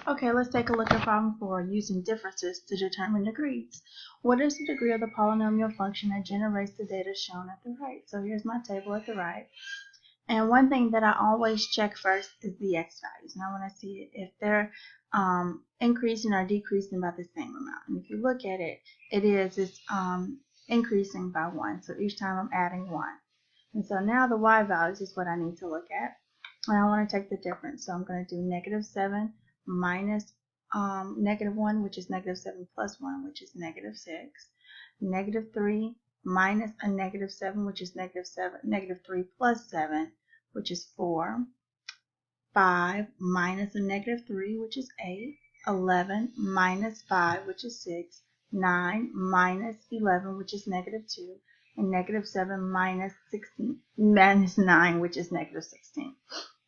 Okay, let's take a look at problem 4, using differences to determine degrees. What is the degree of the polynomial function that generates the data shown at the right? So here's my table at the right. And one thing that I always check first is the x values. And I want to see if they're increasing or decreasing by the same amount. And if you look at it, it's increasing by 1. So each time I'm adding 1. And so now the y values is what I need to look at. And I want to take the difference. So I'm going to do -7 minus -1, which is -7 plus 1, which is -6. -3 minus a -7, which is -3 plus 7, which is 4. 5 minus a -3, which is 8. 11 minus 5, which is 6. 9 minus 11, which is -2. And -7 minus 9, which is -16.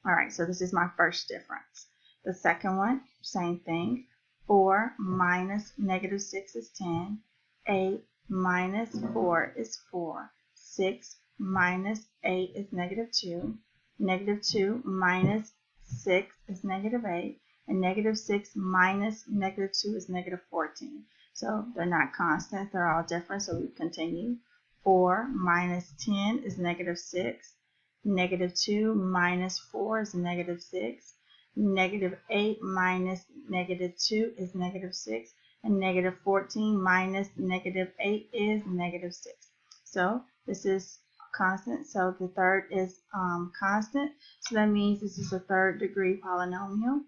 Alright, so this is my first difference. The second one, same thing. 4 minus -6 is 10. 8 minus 4 is 4. 6 minus 8 is -2. -2 minus 6 is -8. And -6 minus -2 is -14. So they're not constant, they're all different, so we continue. 4 minus 10 is -6. -2 minus 4 is -6. -8 minus -2 is -6. And -14 minus -8 is -6. So this is constant. So the third is constant. So that means this is a third degree polynomial.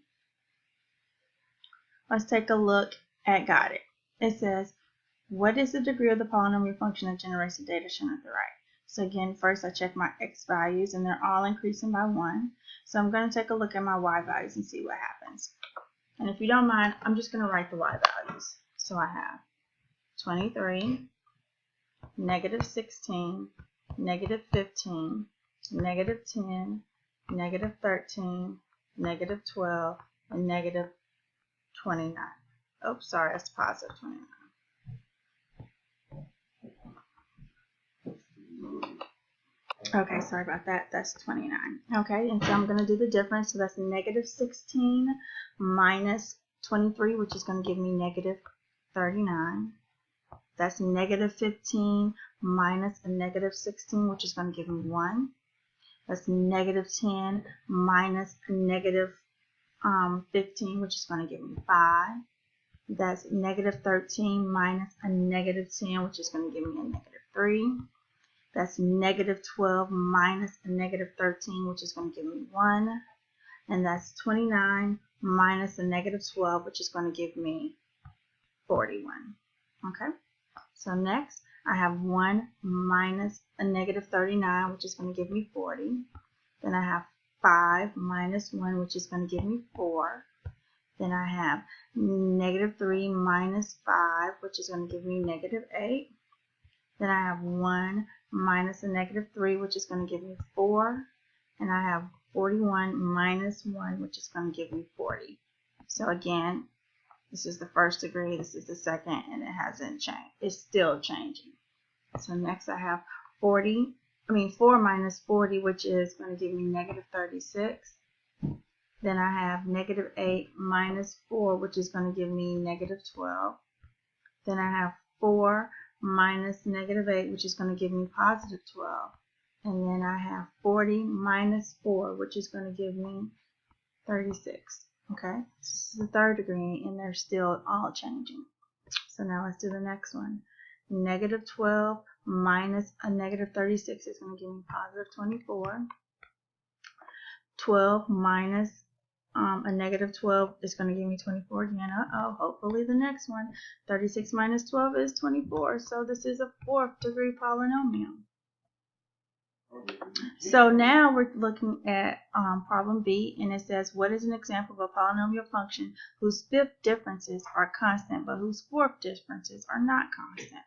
Let's take a look at got it. It says, what is the degree of the polynomial function that generates the data shown at the right? So again, first I check my x values, and they're all increasing by 1. So I'm going to take a look at my y values and see what happens. And if you don't mind, I'm just going to write the y values. So I have 23, -16, -15, -10, -13, -12, and -29. Oh, sorry, that's positive 29. Okay, sorry about that. That's 29. Okay, and so I'm going to do the difference. So that's -16 minus 23, which is going to give me -39. That's -15 minus a -16, which is going to give me 1. That's -10 minus a -15, which is going to give me 5. That's -13 minus a -10, which is going to give me a -3. That's -12 minus a -13, which is going to give me 1. And that's 29 minus a -12, which is going to give me 41. Okay? So next, I have 1 minus a -39, which is going to give me 40. Then I have 5 minus 1, which is going to give me 4. Then I have -3 minus 5, which is going to give me -8. Then I have 1 minus a -3, which is going to give me 4. And I have 41 minus 1, which is going to give me 40. So again, this is the first degree, this is the second, and it hasn't changed. It's still changing. So next I have 4 minus 40, which is going to give me -36. Then I have -8 minus 4, which is going to give me -12. Then I have 4 minus -8, which is going to give me +12. And then I have 40 minus 4, which is going to give me 36. Okay, this is the third degree, and they're still all changing. So now let's do the next one. -12 minus a -36 is going to give me +24. 12 minus a -12 is going to give me 24 again. Hopefully the next one. 36 minus 12 is 24. So this is a fourth degree polynomial. So now we're looking at problem B, and it says, what is an example of a polynomial function whose fifth differences are constant, but whose fourth differences are not constant?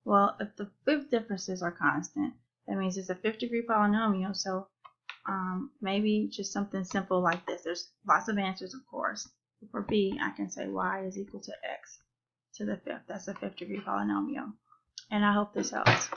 Well, if the fifth differences are constant, that means it's a fifth degree polynomial. So maybe just something simple like this. There's lots of answers, of course. For B, I can say y is equal to x to the fifth. That's a fifth degree polynomial. And I hope this helps.